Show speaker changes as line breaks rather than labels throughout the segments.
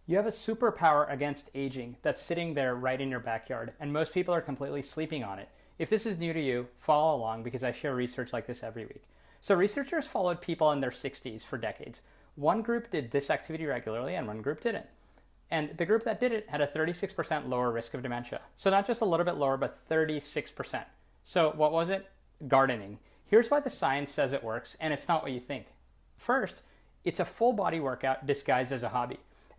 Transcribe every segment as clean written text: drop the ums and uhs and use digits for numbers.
You have a superpower against aging that's sitting there right in your backyard, and most people are completely sleeping on it. If this is new to you, follow along because I share research like this every week. So, researchers followed people in their 60s for decades. One group did this activity regularly, and one group didn't. And the group that did it had a 36% lower risk of dementia. So, not just a little bit lower, but 36%. So, what was it? Gardening. Here's why the science says it works, and it's not what you think. First, it's a full body workout disguised as a hobby.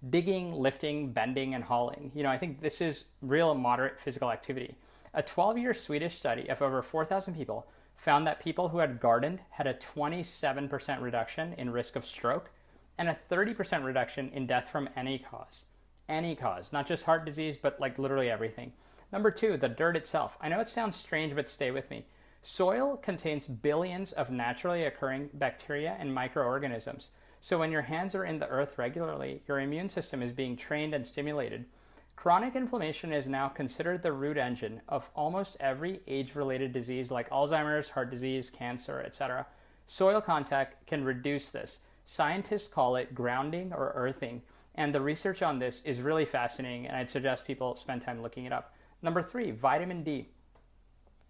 Digging, lifting, bending, and hauling. I think this is real moderate physical activity. A 12-year Swedish study of over 4,000 people found that people who had gardened had a 27% reduction in risk of stroke and a 30% reduction in death from any cause. Any cause, not just heart disease, but like literally everything. Number two, the dirt itself. I know it sounds strange, but stay with me. Soil contains billions of naturally occurring bacteria and microorganisms. So when your hands are in the earth regularly, your immune system is being trained and stimulated. Chronic inflammation is now considered the root engine of almost every age-related disease like Alzheimer's, heart disease, cancer, etc. Soil contact can reduce this. Scientists call it grounding or earthing, and the research on this is really fascinating, and I'd suggest people spend time looking it up. Number three, vitamin D.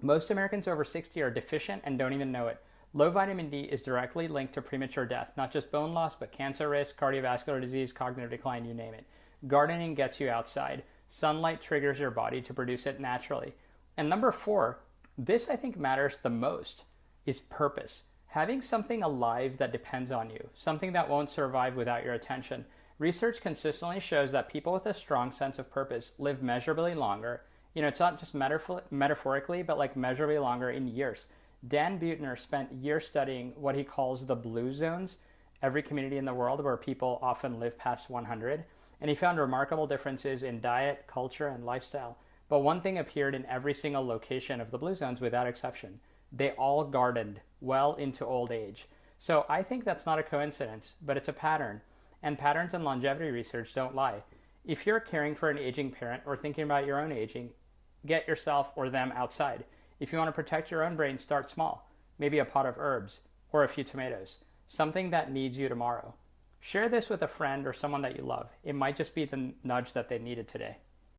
Most Americans over 60 are deficient and don't even know it. Low vitamin D is directly linked to premature death, not just bone loss, but cancer risk, cardiovascular disease, cognitive decline, you name it. Gardening gets you outside. Sunlight triggers your body to produce it naturally. And number four, this I think matters the most, is purpose. Having something alive that depends on you, something that won't survive without your attention. Research consistently shows that people with a strong sense of purpose live measurably longer. It's not just metaphorically, but like measurably longer in years. Dan Buettner spent years studying what he calls the blue zones, every community in the world where people often live past 100. And he found remarkable differences in diet, culture, and lifestyle. But one thing appeared in every single location of the blue zones without exception. They all gardened well into old age. So I think that's not a coincidence, but it's a pattern. And patterns in longevity research don't lie. If you're caring for an aging parent or thinking about your own aging, get yourself or them outside. If you want to protect your own brain, start small. Maybe a pot of herbs or a few tomatoes. Something that needs you tomorrow. Share this with a friend or someone that you love. It might just be the nudge that they needed today.